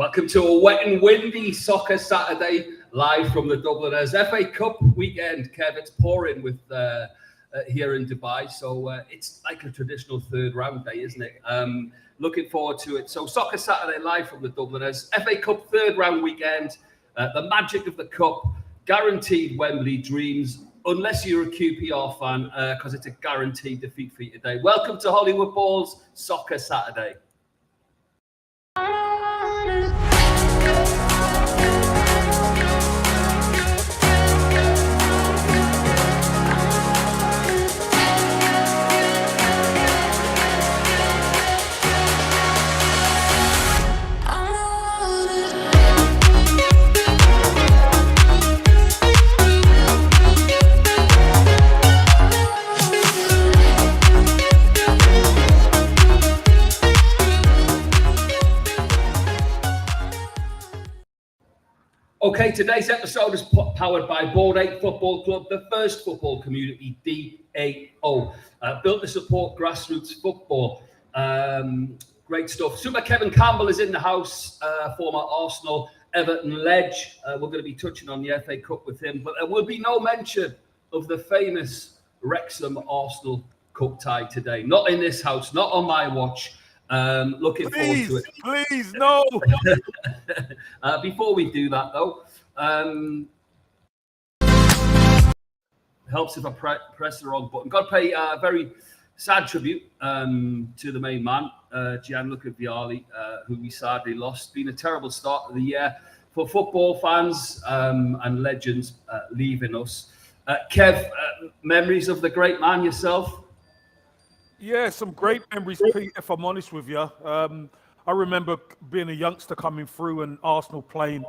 Welcome to a wet and windy soccer Saturday, live from the Dubliners. FA Cup weekend, Kev. It's pouring with here in Dubai, so it's like a traditional third round day, isn't it? Looking forward to it. So Soccer Saturday, live from the Dubliners. FA Cup third round weekend. The magic of the cup, guaranteed Wembley dreams, unless you're a QPR fan, because it's a guaranteed defeat for you today. Welcome to Hollywood Ball's Soccer Saturday. Okay, today's episode is powered by Board 8 Football Club, the first football community DAO, built to support grassroots football. Great stuff. Super Kevin Campbell is in the house, former Arsenal, Everton ledge. We're going to be touching on the FA Cup with him, but there will be no mention of the famous Wrexham Arsenal Cup tie today. Not in this house, not on my watch. Looking forward to it. Please, no. Before we do that, though, helps if I press the wrong button. Got to pay a very sad tribute to the main man, Gianluca Vialli, who we sadly lost. Been a terrible start of the year for football fans and legends leaving us. Kev, memories of the great man yourself? Yeah, some great memories, Pete, if I'm honest with you. I remember being a youngster coming through and Arsenal playing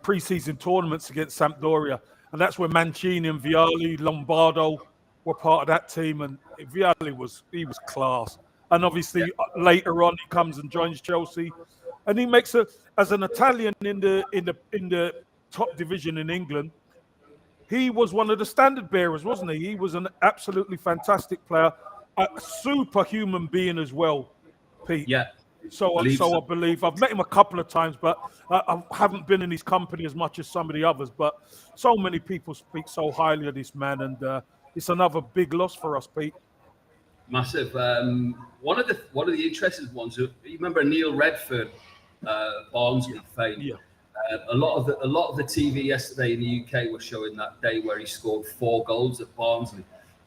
pre-season tournaments against Sampdoria. And that's where Mancini and Vialli, Lombardo were part of that team. And Vialli was class. And obviously later on he comes and joins Chelsea. And he makes as an Italian in the top division in England, he was one of the standard bearers, wasn't he? He was an absolutely fantastic player. A superhuman being as well, Pete. Yeah. So I believe I've met him a couple of times, but I haven't been in his company as much as some of the others. But so many people speak so highly of this man, and it's another big loss for us, Pete. Massive. One of the interesting ones. You remember Neil Redfern, Barnsley fame. Yeah. A lot of the TV yesterday in the UK was showing that day where he scored 4 goals at Barnsley.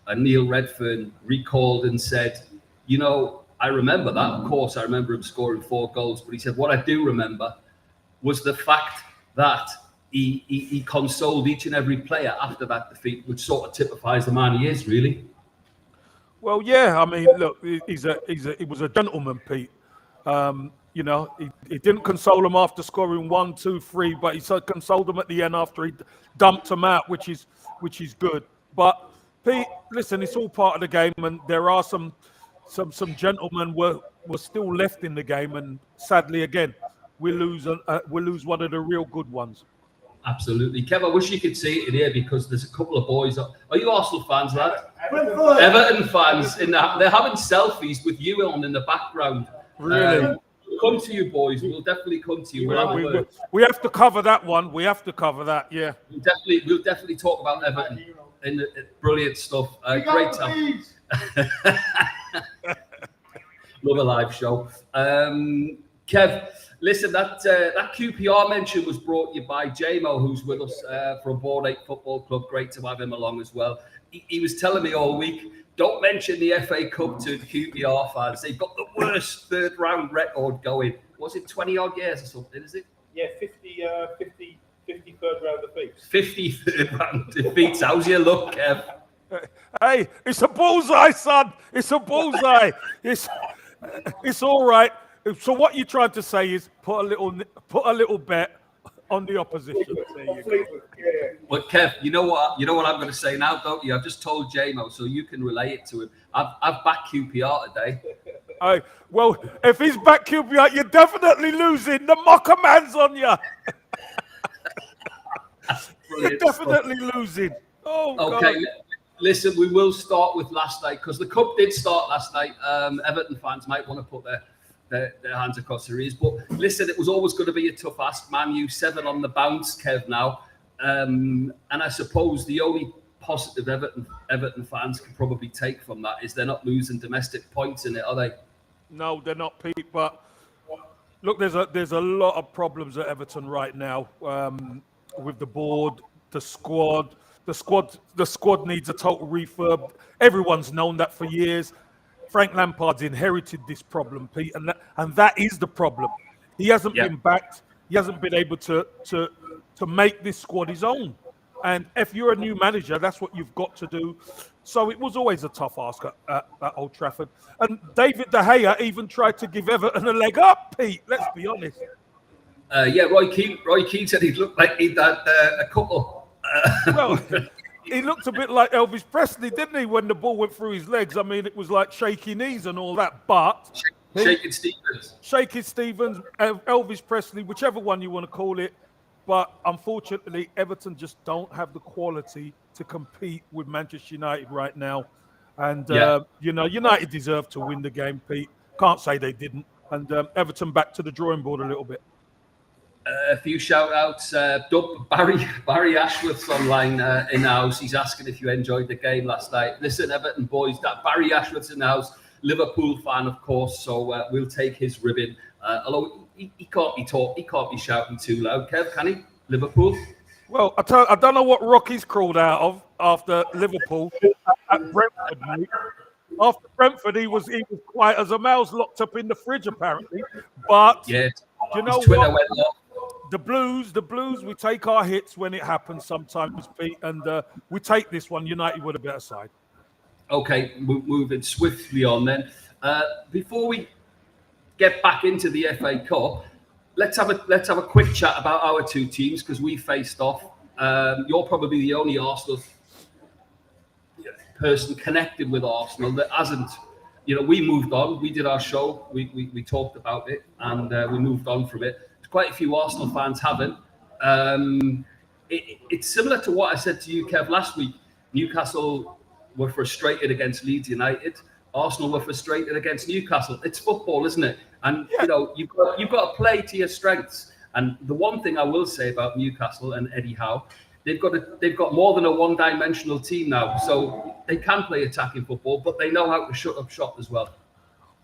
And Neil Redfern recalled and said, you know, I remember that. Of course, I remember him scoring 4 goals. But he said, what I do remember was the fact that he consoled each and every player after that defeat, which sort of typifies the man he is, really. Well, yeah. I mean, look, he was a gentleman, Pete. You know, he didn't console him after scoring 1, 2, 3, but he consoled him at the end after he dumped him out, which is good. But Pete, listen, it's all part of the game, and there are some gentlemen were still left in the game, and sadly, again, we lose one of the real good ones. Absolutely, Kev. I wish you could see it in here because there's a couple of boys. Are you Arsenal fans, lad? Everton fans. They're having selfies with you on in the background. Really? We'll come to you, boys. We'll definitely come to you. We have to cover that one. We have to cover that. Yeah. We'll definitely talk about Everton. And brilliant stuff. Great time. Love a live show. Kev, listen, that QPR mention was brought to you by JMO, who's with us from Board 8 Football Club. Great to have him along as well. He was telling me all week, don't mention the FA Cup to the QPR fans. They've got the worst third round record going. Was it 20 odd years or something, is it? Yeah, 50 third round defeats. 50 third round defeats. How's your luck, Kev? Hey, it's a bullseye, son. It's a bullseye. It's all right. So what you're trying to say is put a little bet on the opposition. There you go. Yeah. Well, Kev, you know what I'm going to say now, don't you? I've just told JMO, so you can relay it to him. I've backed QPR today. Hey, well, if he's back QPR, you're definitely losing. The mocker man's on you. You're definitely losing. Oh, okay. God. Listen, we will start with last night because the cup did start last night. Everton fans might want to put their hands across their ears. But listen, it was always going to be a tough ask. Man U 7 on the bounce, Kev, now. And I suppose the only positive Everton fans can probably take from that is they're not losing domestic points in it, are they? No, they're not, Pete. But look, there's a lot of problems at Everton right now with the board, the squad. The squad needs a total refurb. Everyone's known that for years. Frank Lampard's inherited this problem, Pete, and that is the problem. He hasn't been backed. He hasn't been able to make this squad his own. And if you're a new manager, that's what you've got to do. So it was always a tough ask at Old Trafford. And David De Gea even tried to give Everton a leg up, Pete. Let's be honest. Roy Keane said he looked like he'd had a couple. Well, he looked a bit like Elvis Presley, didn't he, when the ball went through his legs? I mean, it was like shaky knees and all that. But Shaking Stevens, Elvis Presley, whichever one you want to call it. But unfortunately, Everton just don't have the quality to compete with Manchester United right now. And, United deserve to win the game, Pete. Can't say they didn't. And Everton back to the drawing board a little bit. A few shout-outs. Barry Ashworth's online in the house. He's asking if you enjoyed the game last night. Listen, Everton boys, that Barry Ashworth's in the house. Liverpool fan, of course, so we'll take his ribbon. Although he can't be shouting too loud. Kev, can he? Liverpool? Well, I don't know what Rocky's crawled out of after Liverpool at Brentford, mate. After Brentford, he was quiet as a mouse, locked up in the fridge, apparently. But you know what? The Blues, we take our hits when it happens sometimes, Pete, and we take this one. United were the better side. Okay, moving swiftly on then. Before we get back into the FA Cup, let's have a quick chat about our two teams because we faced off. You're probably the only Arsenal person connected with Arsenal that hasn't. We moved on. We did our show. We talked about it, and we moved on from it. Quite a few Arsenal fans haven't. It's similar to what I said to you, Kev, last week. Newcastle were frustrated against Leeds United. Arsenal were frustrated against Newcastle. It's football, isn't it? And you've got to play to your strengths. And the one thing I will say about Newcastle and Eddie Howe, they've got more than a one-dimensional team now, so they can play attacking football, but they know how to shut up shop as well.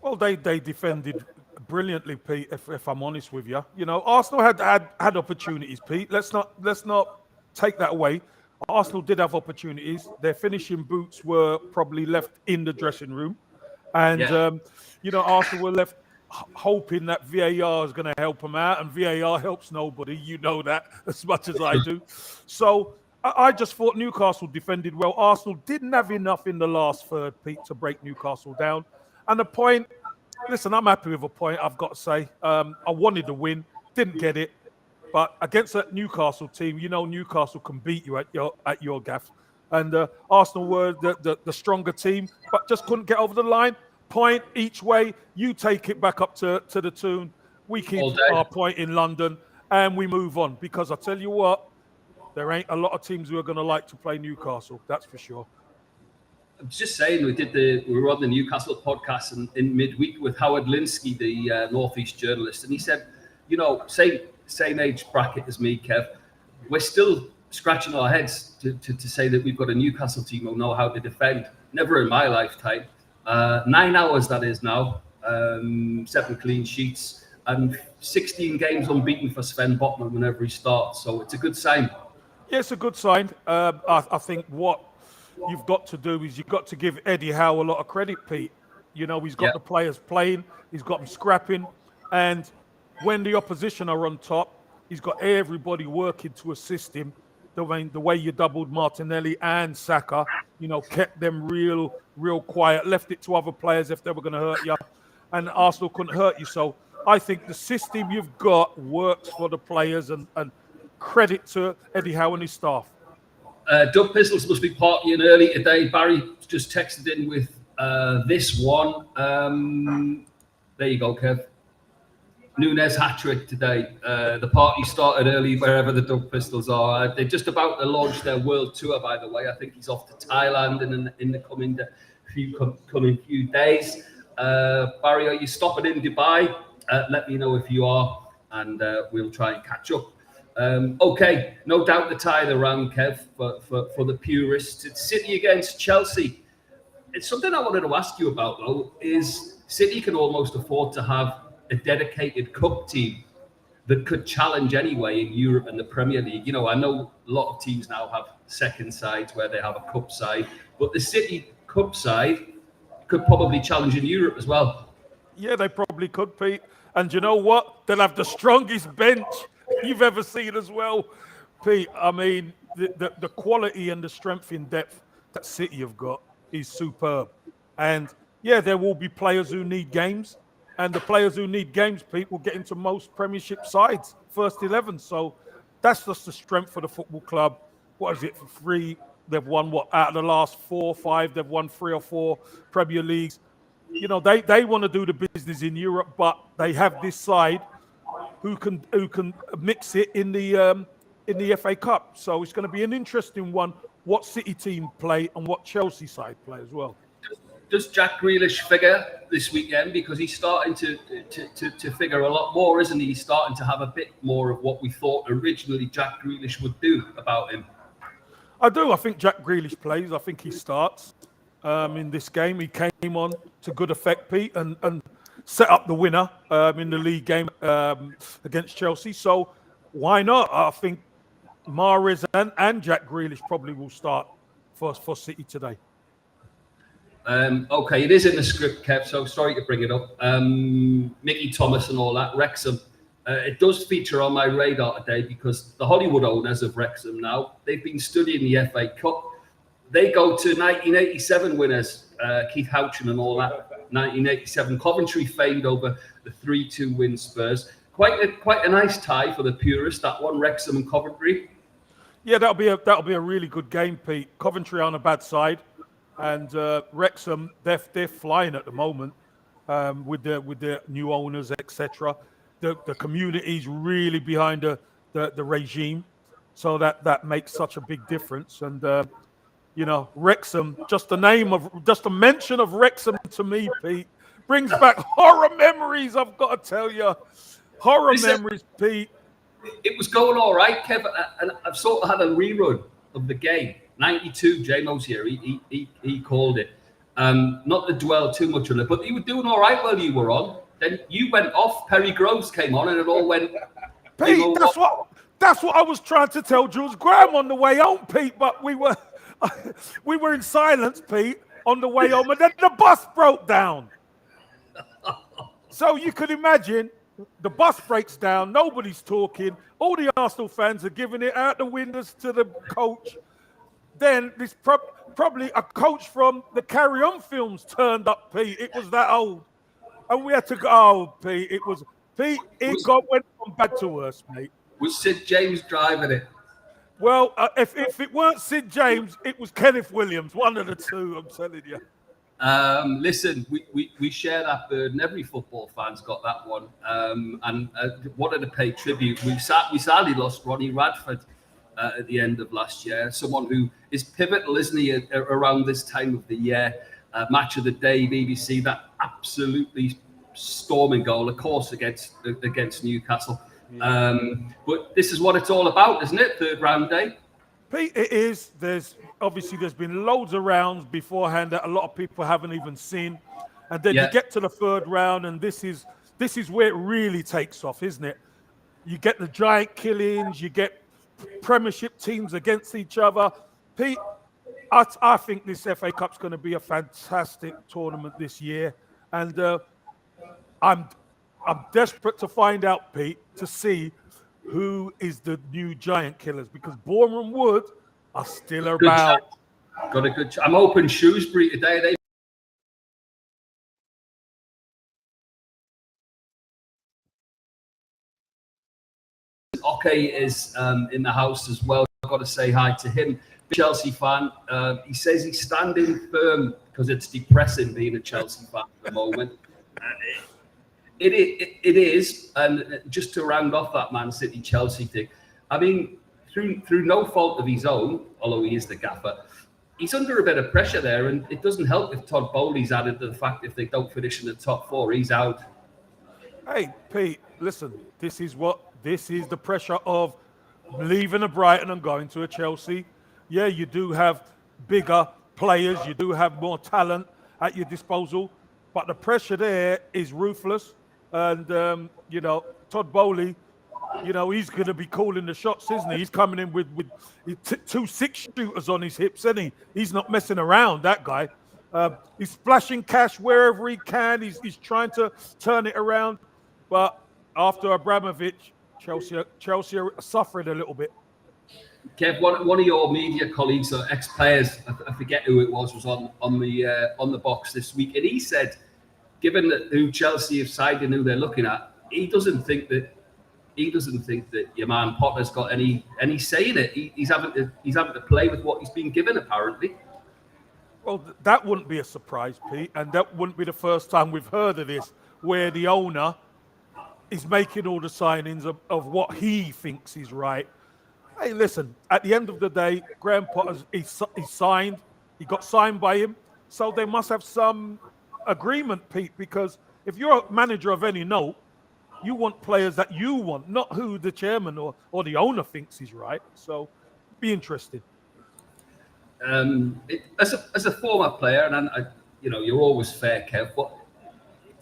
Well, they defended brilliantly, Pete. If I'm honest with you, Arsenal had opportunities, Pete. Let's not take that away. Arsenal did have opportunities. Their finishing boots were probably left in the dressing room, and Arsenal were left hoping that VAR is going to help them out, and VAR helps nobody. You know that as much as I do. So I just thought Newcastle defended well. Arsenal didn't have enough in the last third, Pete, to break Newcastle down. And the point, listen, I'm happy with a point, I've got to say. I wanted to win, didn't get it. But against that Newcastle team, Newcastle can beat you at your gaff. And Arsenal were the stronger team, but just couldn't get over the line. Point each way. You take it back up to the tune. We keep our point in London and we move on. Because I tell you what, there ain't a lot of teams who are going to like to play Newcastle. That's for sure. I was just saying, we were on the Newcastle podcast in midweek with Howard Linsky, the Northeast journalist, and he said, same age bracket as me, Kev, we're still scratching our heads to say that we've got a Newcastle team who know how to defend. Never in my lifetime. 9 hours that is now, 7 clean sheets, and 16 games unbeaten for Sven Botman whenever he starts. So it's a good sign. Yeah, it's a good sign. I think what you've got to do is you've got to give Eddie Howe a lot of credit, Pete. He's got the players playing, he's got them scrapping, and when the opposition are on top, he's got everybody working to assist him. The way you doubled Martinelli and Saka, kept them real quiet, left it to other players if they were going to hurt you, and Arsenal couldn't hurt you. So I think the system you've got works for the players, and credit to Eddie Howe and his staff. Doug Pistols must be partying early today. Barry just texted in with this one. There you go, Kev. Nunes hat-trick today. The party started early wherever the Doug Pistols are. They're just about to launch their world tour, by the way. I think he's off to Thailand in the coming few days. Barry, are you stopping in Dubai? Let me know if you are, and we'll try and catch up. Okay, no doubt the tie of the round, Kev, for the purists. It's City against Chelsea. It's something I wanted to ask you about, though, is City can almost afford to have a dedicated cup team that could challenge anyway in Europe and the Premier League. You know, I know a lot of teams now have second sides where they have a cup side, but the City cup side could probably challenge in Europe as well. Yeah, they probably could, Pete. And you know what? They'll have the strongest bench you've ever seen as well, Pete. I mean, the quality and the strength in depth that City have got is superb. And yeah, there will be players who need games. And the players who need games, Pete, will get into most Premiership sides, first 11. So that's just the strength of the football club. What is it, for three? They've won, what, out of the last 4 or 5, they've won 3 or 4 Premier Leagues. You know, they want to do the business in Europe, but they have this side who can mix it in the FA Cup. So it's going to be an interesting one, what City team play and what Chelsea side play as well. Does Jack Grealish figure this weekend? Because he's starting to figure a lot more, isn't he? He's starting to have a bit more of what we thought originally Jack Grealish would do about him. I do. I think Jack Grealish plays. I think he starts in this game. He came on to good effect, Pete, and set up the winner in the league game against Chelsea. So why not? I think Mahrez and Jack Grealish probably will start for City today. Okay, it is in the script, Kev, so sorry to bring it up. Mickey Thomas and all that, Wrexham. It does feature on my radar today because the Hollywood owners of Wrexham now, they've been studying the FA Cup. They go to 1987 winners, Keith Houchin and all that. 1987 Coventry famed over the 3-2 win Spurs. Quite a nice tie for the purists, that one, Wrexham and Coventry. Yeah, that'll be a really good game, Pete. Coventry on a bad side. And Wrexham, they're flying at the moment with their new owners, etc. The community's really behind the regime, so that makes such a big difference. And you know, Wrexham, just the mention of Wrexham to me, Pete, brings back horror memories. I've got to tell you, memories, Pete. It was going all right, Kev, and I've sort of had a rerun of the game. 92, J-Mo's here, he called it. Not to dwell too much on it, but you were doing all right while you were on. Then you went off, Perry Groves came on, and it all went... Pete, that's what I was trying to tell Jules Graham on the way home, Pete, but we were in silence, Pete, on the way home, and then the bus broke down. So you could imagine, the bus breaks down, nobody's talking, all the Arsenal fans are giving it out the windows to the coach. Then this probably a coach from the Carry On films turned up, Pete. It was that old. And we had to go, oh, Pete, it went from bad to worse, mate. Was Sid James driving it? Well, if it weren't Sid James, it was Kenneth Williams, one of the two, I'm telling you. Listen, we share that burden. Every football fan's got that one. And wanted to pay tribute. We sadly lost Ronnie Radford at the end of last year. Someone who is pivotal, isn't he, around this time of the year. Match of the day, BBC, that absolutely storming goal, of course, against Newcastle. Yeah. But this is what it's all about, isn't it? Third round day. Pete, it is. There's been loads of rounds beforehand that a lot of people haven't even seen. And then you get to the third round, and this is where it really takes off, isn't it? You get the giant killings, you get Premiership teams against each other. Pete, I think this FA Cup's going to be a fantastic tournament this year, and I'm desperate to find out, Pete, to see who is the new giant killers, because Bournemouth Wood are still about. Got a good. I'm hoping Shrewsbury today. Okay is in the house as well. I've got to say hi to him. Chelsea fan. He says he's standing firm because it's depressing being a Chelsea fan at the moment. It is, and just to round off that Man City Chelsea thing, I mean, through no fault of his own, although he is the gaffer, he's under a bit of pressure there, and it doesn't help if Todd Bowley's added to the fact if they don't finish in the top 4, he's out. Hey, Pete, listen, this is the pressure of leaving a Brighton and going to a Chelsea. Yeah, you do have bigger players, you do have more talent at your disposal, but the pressure there is ruthless. And, Todd Bowley, he's going to be calling the shots, isn't he? He's coming in with 2 6-shooters on his hips, isn't he? He's not messing around, that guy. He's splashing cash wherever he can. He's trying to turn it around. But after Abramovich, Chelsea are suffering a little bit. Kev, one of your media colleagues or ex-players, I forget who it was on the box this week, and he said, given that who Chelsea have signed and who they're looking at, he doesn't think that your man Potter's got any say in it. He's having to play with what he's been given, apparently. Well, that wouldn't be a surprise, Pete, and that wouldn't be the first time we've heard of this, where the owner is making all the signings of what he thinks is right. Hey, listen, at the end of the day, Graham Potter's he's signed. He got signed by him, so they must have some agreement, Pete, because if you're a manager of any note, you want players that you want, not who the chairman or the owner thinks is right. So, be interesting. As a former player, and you're always fair, Kev, but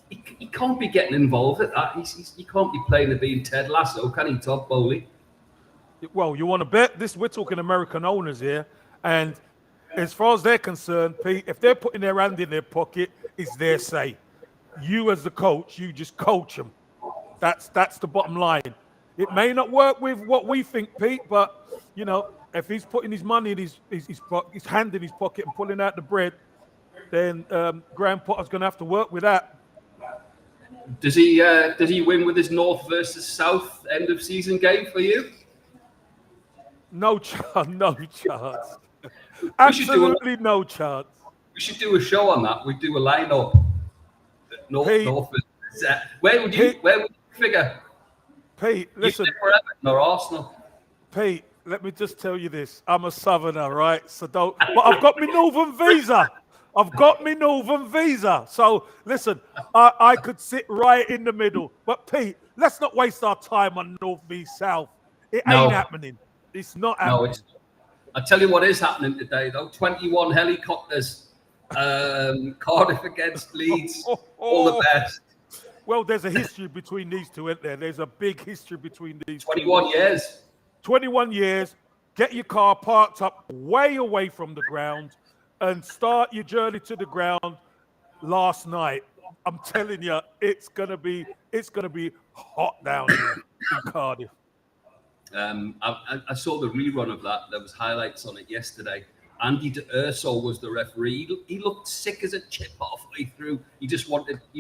he can't be getting involved at that. He can't be playing the being Ted Lasso, can he, Todd Bowley? Well, you want to bet this? We're talking American owners here, and as far as they're concerned, Pete, if they're putting their hand in their pocket, it's their say. You, as the coach, you just coach them. That's the bottom line. It may not work with what we think, Pete, but if he's putting his money in his hand in his pocket and pulling out the bread, then Graham Potter's going to have to work with that. Does he win with his North versus South end of season game for you? No chance. No chance. Absolutely no chance. We should do a show on that. We do a lineup. North versus South. Where would you figure? Pete, listen. You for Everton or Arsenal? Pete, let me just tell you this. I'm a Southerner, right? So don't. But I've got my Northern visa. So listen, I could sit right in the middle. But Pete, let's not waste our time on North v South. It ain't happening. It's not happening. I'll tell you what is happening today, though. 21 helicopters. Cardiff against Leeds. All the best. Well, there's a history between these two, isn't there? There's a big history between these 21 years. 21 years. Get your car parked up way away from the ground and start your journey to the ground last night. I'm telling you, it's gonna be hot down here in Cardiff. I saw the rerun of that. There was highlights on it yesterday. Andy D'Urso was the referee. He looked sick as a chip halfway through. He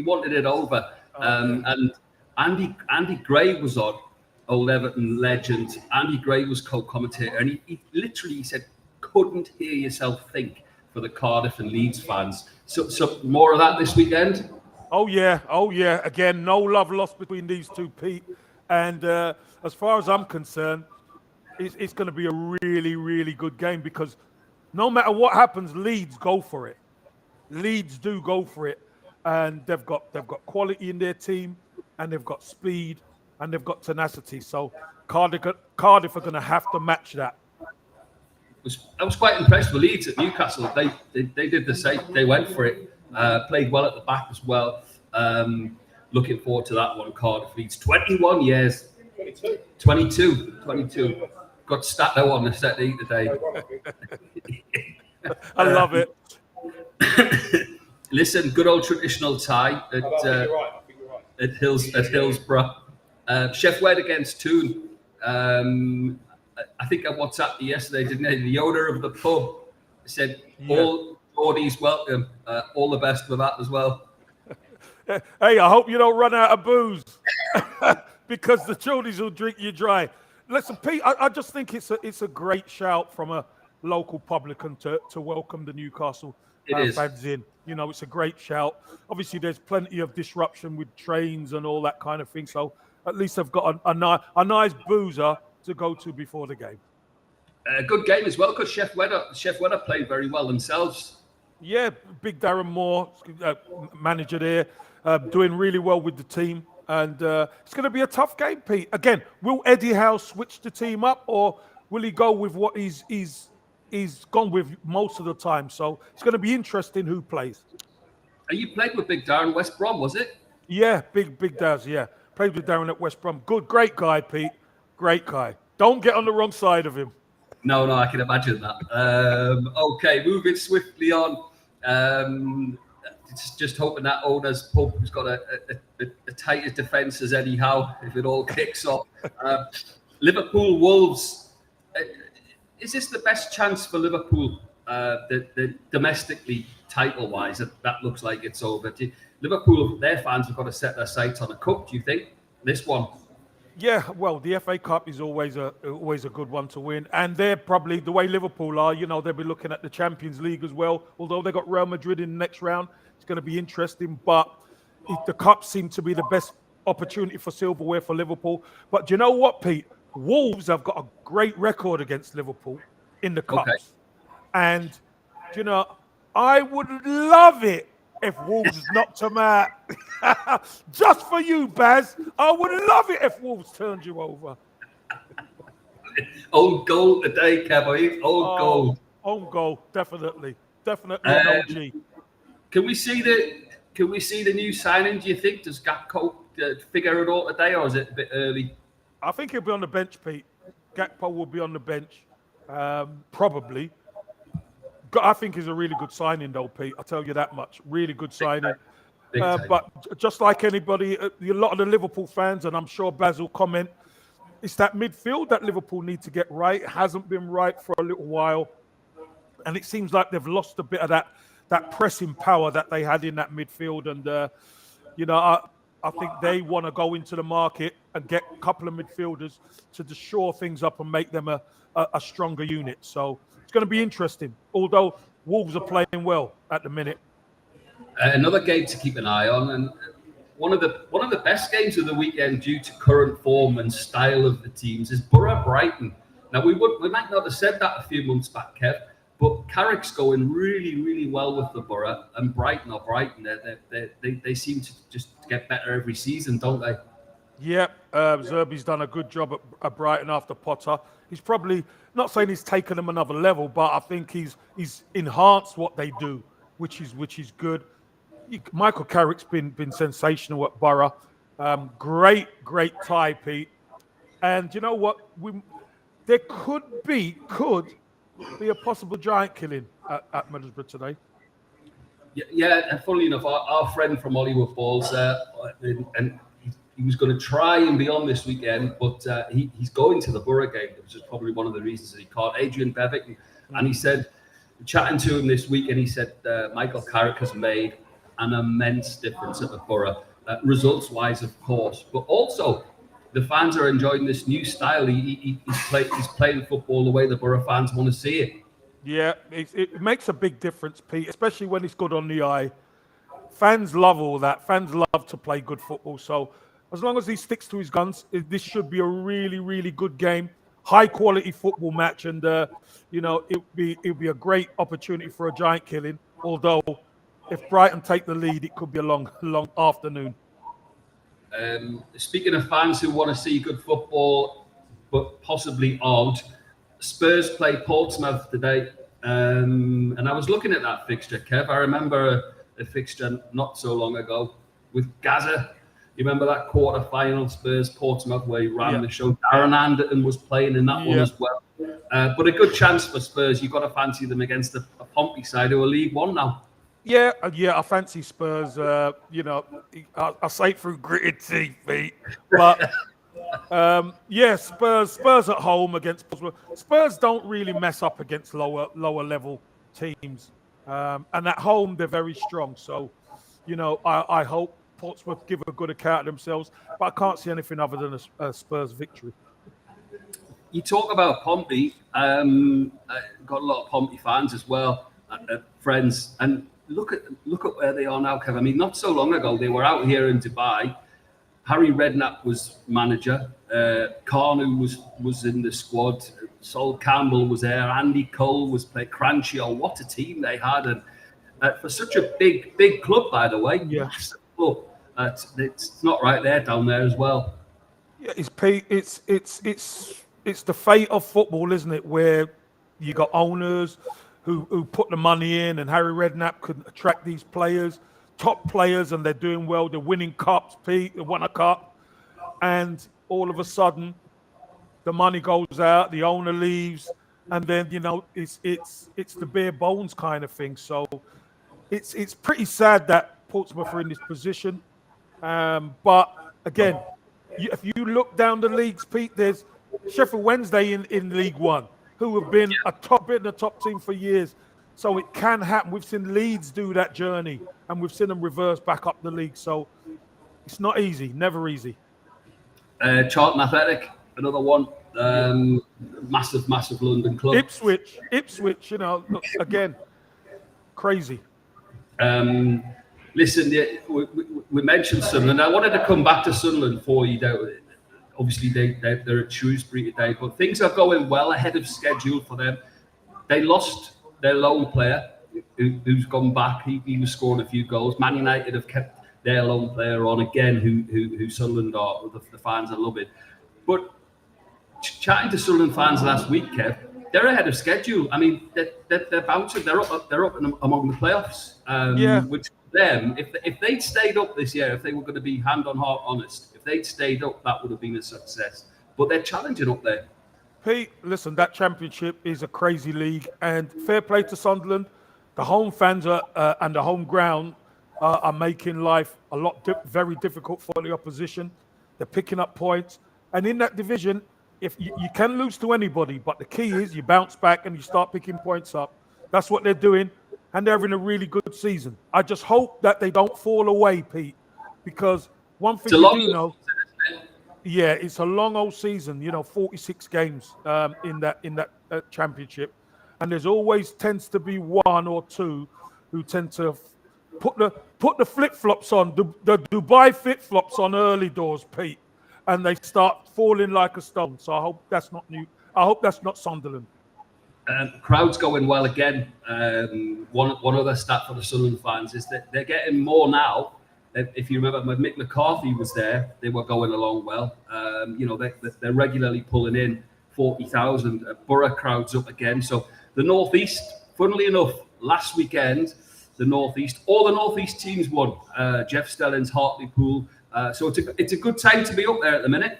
wanted it over. And Andy Gray was on, old Everton legend. Andy Gray was co-commentator, and he literally said, "Couldn't hear yourself think," for the Cardiff and Leeds fans. So more of that this weekend. Oh yeah. Again, no love lost between these two, Pete. And as far as I'm concerned, it's going to be a really, really good game because no matter what happens, Leeds go for it. Leeds do go for it, and they've got quality in their team, and they've got speed, and they've got tenacity. So Cardiff are going to have to match that. I was quite impressed with Leeds at Newcastle. They did the same. They went for it. Played well at the back as well. Looking forward to that one. Cardiff Leeds. 21 years. 22. Got Stato on the set today. I love it. Listen, good old traditional tie at Hillsborough. Chef Wed against Toon. I think I WhatsApped you yesterday, didn't I? The owner of the pub said, all Geordie's welcome. All the best with that as well. Hey, I hope you don't run out of booze because the Geordies will drink you dry. Listen, Pete, I just think it's a great shout from a local publican to welcome the Newcastle fans in. It's a great shout. Obviously, there's plenty of disruption with trains and all that kind of thing. So at least I've got a nice boozer to go to before the game. A good game as well, because Chef Weather played very well themselves. Yeah, big Darren Moore, manager there, doing really well with the team. And it's going to be a tough game, Pete. Again, will Eddie Howe switch the team up, or will he go with what he's gone with most of the time? So it's going to be interesting who plays. You played with Big Darren West Brom, was it? Yeah, big Daz, yeah. Played with Darren at West Brom. Great guy, Pete. Great guy. Don't get on the wrong side of him. No, I can imagine that. Okay, moving swiftly on. Just hoping that owner's pub has got a tight as defence as Eddie Howe if it all kicks off. Liverpool Wolves. Is this the best chance for Liverpool, the domestically title-wise? That looks like it's over. Liverpool, their fans have got to set their sights on a cup. Do you think this one? Yeah, well, the FA Cup is always a good one to win, and they're probably the way Liverpool are. They'll be looking at the Champions League as well. Although they got Real Madrid in the next round, it's going to be interesting. But the Cup seemed to be the best opportunity for silverware for Liverpool. But do you know what, Pete? Wolves have got a great record against Liverpool in the Cups, okay. And I would love it if Wolves knocked them out. Just for you, Baz. I would love it if Wolves turned you over. Own goal today, Kev. Own goal, definitely an OG. Can we see the new signing? Do you think? Does Gakpo figure it all today, or is it a bit early? I think he'll be on the bench, Pete. Gakpo will be on the bench, probably. I think he's a really good signing, though, Pete. I'll tell you that much. Really good signing. Big time. But just like anybody, a lot of the Liverpool fans, and I'm sure Baz will comment, it's that midfield that Liverpool need to get right. It hasn't been right for a little while. And it seems like they've lost a bit of that pressing power that they had in that midfield. And, I think they want to go into the market and get a couple of midfielders to just shore things up and make them a stronger unit. So it's going to be interesting, although Wolves are playing well at the minute. Another game to keep an eye on, and one of the best games of the weekend due to current form and style of the teams is Borough Brighton. Now we might not have said that a few months back, Kev, but Carrick's going really, really well with the Borough, and Brighton, they seem to just get better every season, don't they? Yeah, Zerbi's done a good job at Brighton after Potter. He's probably not saying he's taken them another level, but I think he's enhanced what they do, which is good. Michael Carrick's been sensational at Borough. Great tie, Pete. And you know what? There could be a possible giant killing at Middlesbrough today. Yeah, and funnily enough, our friend from Hollywood Balls, and he was going to try and be on this weekend, but he's going to the Borough game, which is probably one of the reasons that he caught Adrian Bevick. And he said, chatting to him this week, and he said Michael Carrick has made an immense difference at the Borough, results-wise, of course, but also the fans are enjoying this new style. He's playing football the way the Borough fans want to see it. Yeah, it makes a big difference, Pete, especially when it's good on the eye. Fans love all that. Fans love to play good football. So as long as he sticks to his guns, this should be a really, really good game. High-quality football match, and it'll be a great opportunity for a giant killing. Although, if Brighton take the lead, it could be a long afternoon. Speaking of fans who want to see good football, but possibly aren't, Spurs play Portsmouth today. And I was looking at that fixture, Kev. I remember a fixture not so long ago with Gaza. You remember that quarter-final Spurs-Portsmouth where he ran the show? Darren Anderton was playing in that one as well. But a good chance for Spurs. You've got to fancy them against a Pompey side who are League One now. Yeah, I fancy Spurs. I say it through gritted teeth, Pete. But Spurs at home against Portsmouth. Spurs don't really mess up against lower level teams, and at home they're very strong. So, I hope Portsmouth give a good account of themselves, but I can't see anything other than a Spurs victory. You talk about Pompey. Got a lot of Pompey fans as well, friends, and look at where they are now, Kev. I mean, not so long ago they were out here in Dubai, Harry Redknapp was manager. Carnu was in the squad. Sol Campbell was there. Andy Cole was playing. Cranchill. What a team they had! And for such a big club, by the way, massive club. It's not right there down there as well. Yeah, it's the fate of football, isn't it? Where you got owners who put the money in, and Harry Redknapp could attract these players, top players, and they're doing well. They're winning cups. Pete, they won a cup, and all of a sudden, the money goes out, the owner leaves, and then it's the bare bones kind of thing. So it's pretty sad that Portsmouth are in this position. But again, if you look down the leagues, Pete, there's Sheffield Wednesday in League One, who have been a top team for years. So it can happen. We've seen Leeds do that journey, and we've seen them reverse back up the league. So it's not easy, never easy. Charlton Athletic, another one. Massive London club. Ipswich, look, again, crazy. Listen, we mentioned Sunderland. I wanted to come back to Sunderland for you. Obviously, they're at Shrewsbury today, but things are going well ahead of schedule for them. They lost their lone player, who's gone back. He was scoring a few goals. Man United have kept their lone player on again, who Sunderland are. The fans are loving. But chatting to Sunderland fans last week, Kev, they're ahead of schedule. I mean, they're bouncing. They're up among the playoffs. Which them, if they'd stayed up this year, if they were going to be hand on heart honest, if they'd stayed up, that would have been a success. But they're challenging up there. Pete, listen, that championship is a crazy league, and fair play to Sunderland. The home fans and the home ground are making life a lot very difficult for the opposition. They're picking up points, and in that division, if you can lose to anybody, but the key is you bounce back and you start picking points up. That's what they're doing, and they're having a really good season. I just hope that they don't fall away, Pete, because one thing you do know, it's a long old season. 46 games in that championship, and there's always tends to be one or two who tend to put the flip flops on, the Dubai flip flops on early doors, Pete. And they start falling like a stone. So I hope that's not new. I hope that's not Sunderland. Crowd's going well again. One other stat for the Sunderland fans is that they're getting more now. If you remember when Mick McCarthy was there, they were going along well. They're regularly pulling in 40,000. Borough crowds up again. So the North East, funnily enough, last weekend, all the North East teams won. Jeff Stelling's Hartlepool. So it's a good time to be up there at the minute.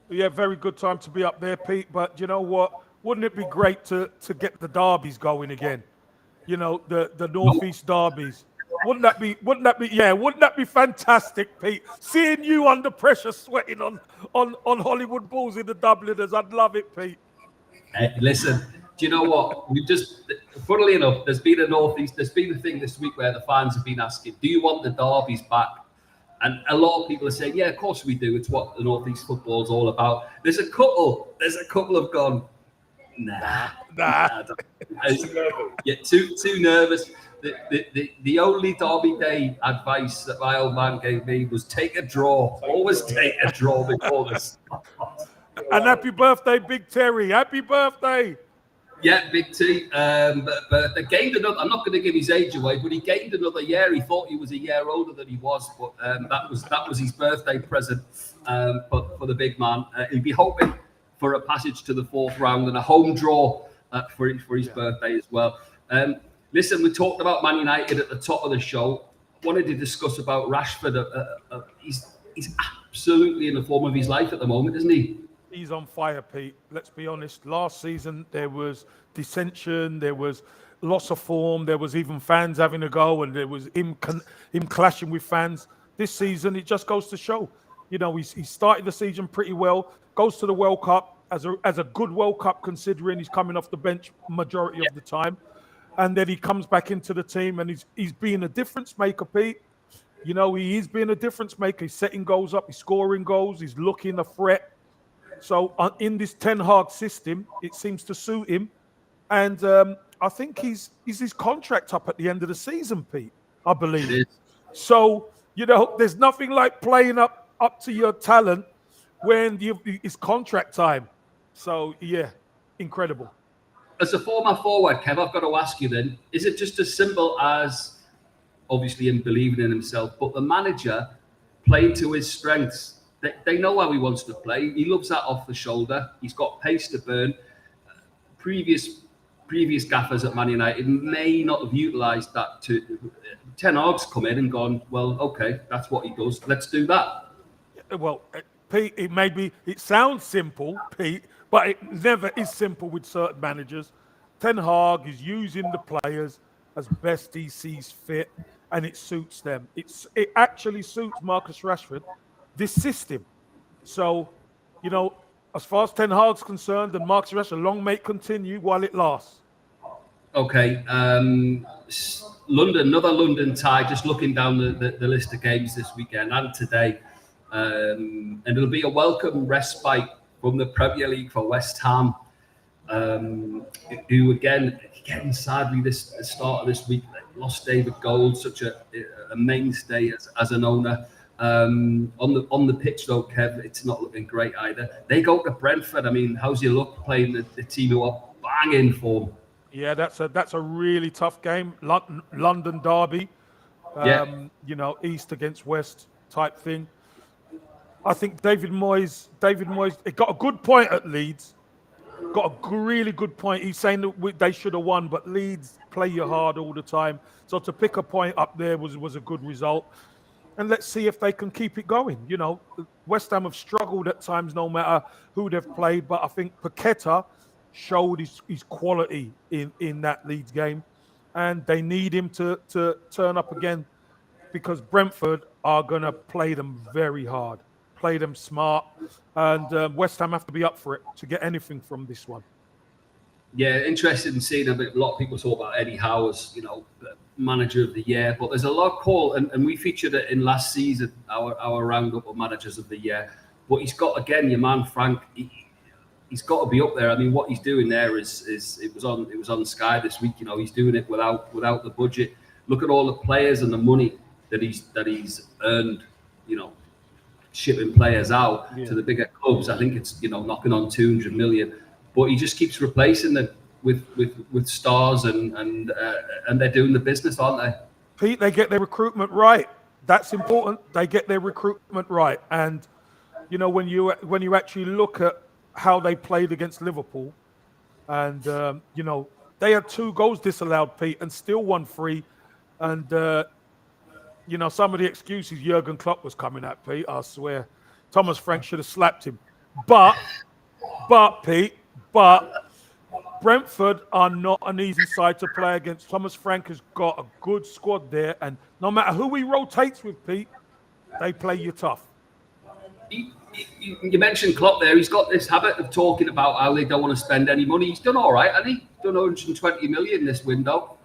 Yeah, very good time to be up there, Pete. But you know what? Wouldn't it be great to get the derbies going again? The Northeast derbies. Wouldn't that be fantastic, Pete? Seeing you under pressure, sweating on Hollywood Bulls in the Dubliners, I'd love it, Pete. Listen, do you know what? Funnily enough, there's been a thing this week where the fans have been asking, do you want the derbies back? And a lot of people are saying, yeah, of course we do. It's what the North East football is all about. There's a couple have gone, nah. Too nervous. The only Derby Day advice that my old man gave me was take a draw. Always take a draw before this. And happy birthday, Big Terry. Happy birthday. Yeah, Big T. But they gained another. I'm not going to give his age away, but he gained another year. He thought he was a year older than he was, but that was his birthday present for the big man. He'd be hoping for a passage to the fourth round and a home draw for his birthday as well. Listen, we talked about Man United at the top of the show. I wanted to discuss about Rashford. He's absolutely in the form of his life at the moment, isn't he? He's on fire, Pete. Let's be honest. Last season, there was dissension, there was loss of form, there was even fans having a go, and there was him clashing with fans. This season, it just goes to show. He started the season pretty well, goes to the World Cup as a good World Cup, considering he's coming off the bench majority of the time. And then he comes back into the team, and he's being a difference maker, Pete. He is being a difference maker. He's setting goals up, he's scoring goals, he's looking a threat. So in this Ten Hag system, it seems to suit him. And I think he's his contract up at the end of the season, Pete, I believe. It is. So, there's nothing like playing up up to your talent when it's contract time. So yeah, incredible. As a former forward, Kev, I've got to ask you then, is it just as simple as obviously him believing in himself, but the manager playing to his strengths? They know how he wants to play. He loves that off the shoulder. He's got pace to burn. Previous gaffers at Man United may not have utilised that. Ten Hag's come in and gone, well, okay, that's what he does. Let's do that. Well, Pete, it sounds simple, Pete, but it never is simple with certain managers. Ten Hag is using the players as best he sees fit, and it suits them. It actually suits Marcus Rashford, this system. So, as far as Ten Hag's concerned, and Marcus Rashford, long may it continue while it lasts. Okay. London, another London tie, just looking down the list of games this weekend and today. And it'll be a welcome respite from the Premier League for West Ham, who again sadly the start of this week lost David Gold, such a mainstay as an owner. On the pitch though, Kev, it's not looking great either. They go to Brentford. I mean, how's your luck playing the team who are banging form? Yeah, that's a really tough game. London derby, East against West type thing. I think David Moyes, it got a good point at Leeds. Got a really good point. He's saying that they should have won, but Leeds play you hard all the time. So to pick a point up there was a good result. And let's see if they can keep it going. West Ham have struggled at times, no matter who they've played. But I think Paqueta showed his quality in that Leeds game, and they need him to turn up again, because Brentford are going to play them very hard, play them smart, and West Ham have to be up for it to get anything from this one. Yeah, interested in seeing a lot of people talk about Eddie Howe as, manager of the year, but there's a lot of call, and we featured it in last season, our roundup of managers of the year. But he's got, again, your man Frank. He's got to be up there. I mean, what he's doing there is it was on Sky this week. He's doing it without the budget. Look at all the players and the money that he's earned. Shipping players out to the bigger clubs. I think it's knocking on 200 million. But he just keeps replacing them with stars, and they're doing the business, aren't they? Pete, they get their recruitment right. That's important. They get their recruitment right, and when you actually look at how they played against Liverpool, and they had 2 goals disallowed, Pete, and still won 3. And some of the excuses Jurgen Klopp was coming at, Pete, I swear, Thomas Frank should have slapped him. But Pete, Brentford are not an easy side to play against. Thomas Frank has got a good squad there, and no matter who he rotates with, Pete, they play you tough. You mentioned Klopp there. He's got this habit of talking about how they don't want to spend any money. He's done all right, hasn't he? Done 120 million this window.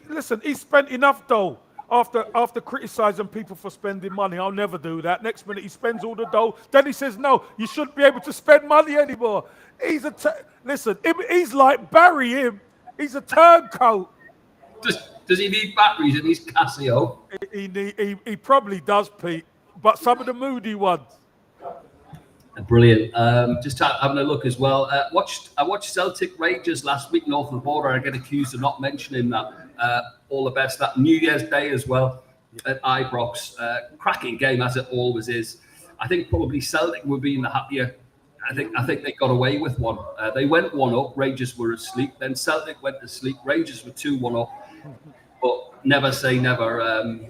Listen, he spent enough dough. After criticising people for spending money, I'll never do that. Next minute he spends all the dough. Then he says, "No, you shouldn't be able to spend money anymore." Listen. He's like Barry. He's a turncoat. Does he need batteries in his Casio? He probably does, Pete. But some of the moody ones. Brilliant. Just having a look as well. I watched Celtic Rangers last week north of the border. I get accused of not mentioning that. All the best. That New Year's Day as well at Ibrox. Cracking game, as it always is. I think probably Celtic would be in the happier. I think they got away with one. They went 1-up. Rangers were asleep. Then Celtic went to sleep. Rangers were 2-1 up. But never say never.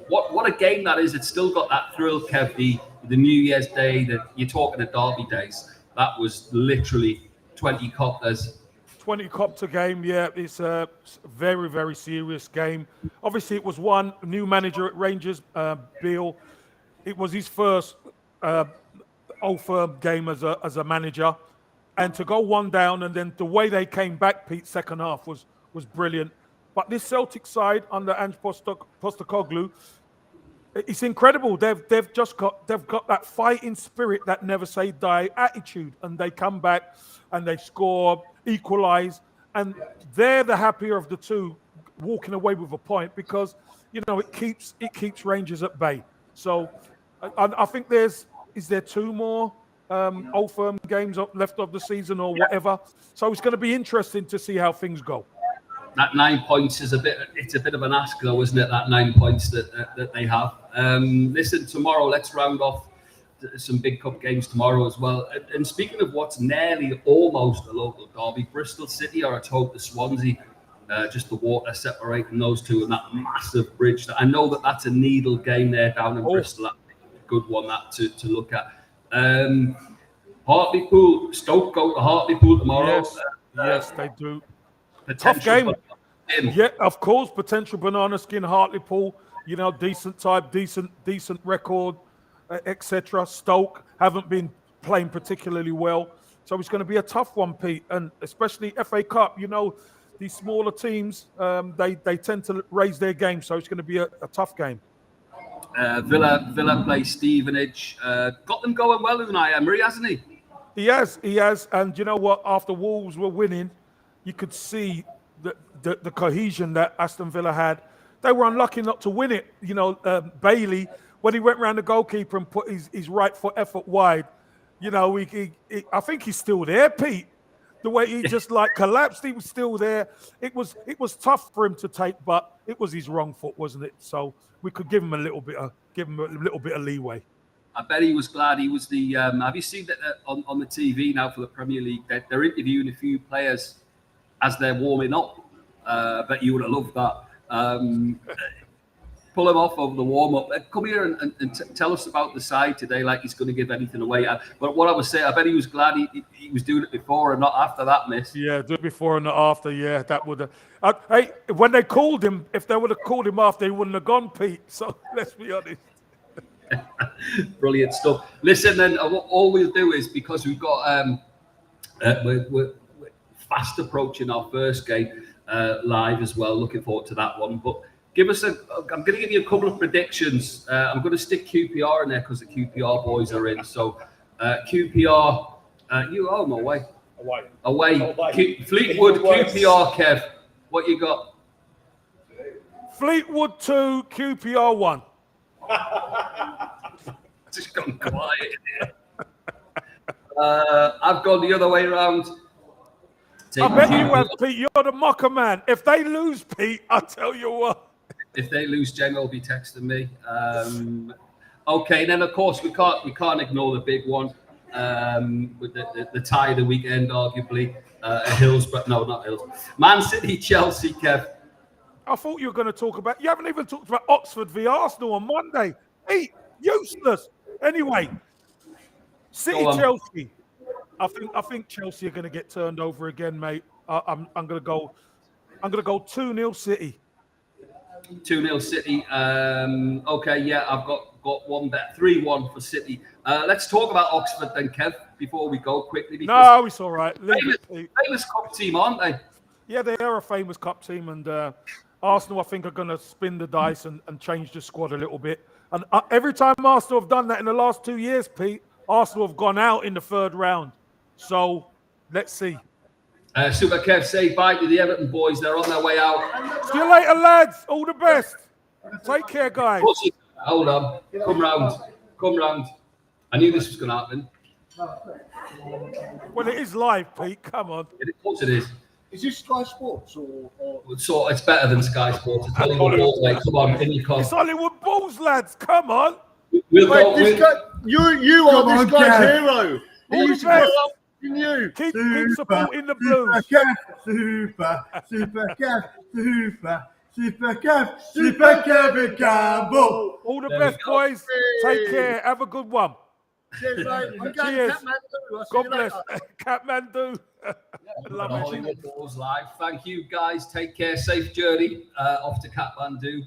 What a game that is. It's still got that thrill, Kev. The New Year's Day, that you're talking the derby days. That was literally 20 copters. 20 copter game, yeah. It's a very, very serious game. Obviously, it was one new manager at Rangers, Beale. It was his first Old Firm game as a manager. And to go 1 down, and then the way they came back, Pete, second half was brilliant. But this Celtic side under Ange Postecoglou, it's incredible. They've got that fighting spirit, that never say die attitude, and they come back and they score, equalise, and they're the happier of the two, walking away with a point, because it keeps Rangers at bay. So I think there's is there 2 more Old Firm games left of the season or whatever? So it's going to be interesting to see how things go. That 9 points is it's a bit of an ask though, isn't it? That 9 points that they have. Listen, tomorrow, let's round off some big cup games tomorrow as well. And speaking of what's nearly almost a local derby, Bristol City are at home to Swansea. Just the water separating those two and that massive bridge. I know that's a needle game there down in Bristol. That's a good one to look at. Hartlepool, Stoke go to Hartlepool tomorrow. Yes, they do. Tough game. Yeah, of course. Potential banana skin, Hartlepool. You know, decent type, decent record, etc. Stoke haven't been playing particularly well, so it's going to be a tough one, Pete. And especially FA Cup. You know, these smaller teams, they tend to raise their game, so it's going to be a tough game. Villa play Stevenage. Got them going well, Unai Emery, hasn't he? He has. And you know what? After Wolves were winning, you could see the cohesion that Aston Villa had. They were unlucky not to win it. You know, Bailey, when he went around the goalkeeper and put his right foot effort wide, you know, I think he's still there, Pete. The way he just collapsed, he was still there. It was tough for him to take, but it was his wrong foot, wasn't it? So we could give him a little bit of leeway. I bet he was glad he was the. Have you seen that on the TV now for the Premier League? They're interviewing a few players as they're warming up. Bet you would have loved that. Pull him off over the warm-up. Come here and tell us about the side today, like he's going to give anything away. But what I was saying, I bet he was glad he was doing it before and not after that miss. Yeah, do it before and not after. Yeah, that would have. Hey, when they called him, if they would have called him after, he wouldn't have gone, Pete. So let's be honest. Brilliant stuff. Listen, then all we'll do is, because we've got we're fast approaching our first game live as well. Looking forward to that one. But I'm going to give you a couple of predictions. I'm going to stick QPR in there because the QPR boys are in. So QPR, away. Fleetwood, QPR, Kev. What you got? Fleetwood 2, QPR 1. Just gone quiet in here. I've gone the other way around. I bet you have, Pete. You're the mocker man. If they lose, Pete, I tell you what. If they lose, Jen will be texting me. Okay, then of course we can't ignore the big one with the tie of the weekend, arguably. Hillsborough, no, not Hillsborough. Man City, Chelsea, Kev. I thought you were going to talk about. You haven't even talked about Oxford v Arsenal on Monday. Pete, useless. Anyway, City, Chelsea. I think Chelsea are going to get turned over again, mate. I'm going to go 2-0 City. 2-0 City. Okay, yeah, I've got one bet. 3-1 for City. Let's talk about Oxford then, Kev, before we go quickly. No, it's all right. Famous cup team, aren't they? Yeah, they are a famous cup team, and Arsenal, I think, are going to spin the dice and change the squad a little bit. And every time Arsenal have done that in the last 2 years, Pete, Arsenal have gone out in the third round. So let's see. Super Kev, say bye to the Everton boys. They're on their way out. See you later, lads. All the best. Take care, guys. Hold on. Come round. I knew this was going to happen. Well, it is live, Pete. Come on. Of course it is. Is this Sky Sports or? So it's better than Sky Sports. It's Hollywood Balls, mate. Come on, in you come. It's Hollywood Balls, lads. Come on. You are this guy's hero. All the best. You. Keep supporting the Blues. Super Kevin Campbell. All the best, boys. Take care. Have a good one. Cheers, mate. Cheers. God bless. Kathmandu. Love it. Hollywood Balls live. Thank you, guys. Take care. Safe journey off to Kathmandu.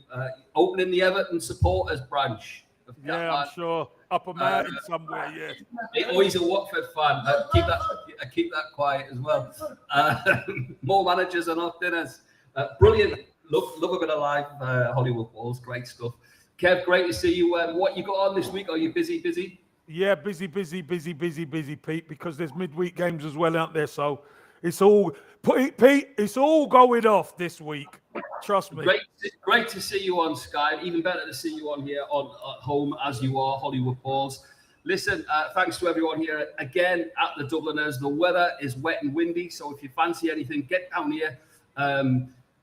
Opening the Everton supporters branch. Yeah, I'm sure. Up a mountain somewhere, yeah. Oh, he's a Watford fan. Keep that quiet as well. More managers and off dinners. Brilliant. Love a bit of live Hollywood Balls. Great stuff. Kev, great to see you. What you got on this week? Are you busy? Yeah, busy, Pete, because there's midweek games as well out there. So it's all, Pete, it's all going off this week. Trust me. Great to see you on Sky. Even better to see you on here at home as you are, Hollywood Balls. Listen, thanks to everyone here again at the Dubliners. The weather is wet and windy, so if you fancy anything, get down here.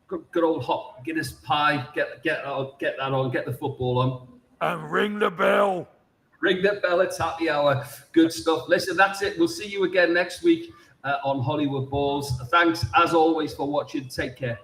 Good old hot Guinness pie. Get that on. Get the football on. And ring the bell. Ring the bell. It's happy hour. Good stuff. Listen, that's it. We'll see you again next week on Hollywood Balls. Thanks as always for watching. Take care.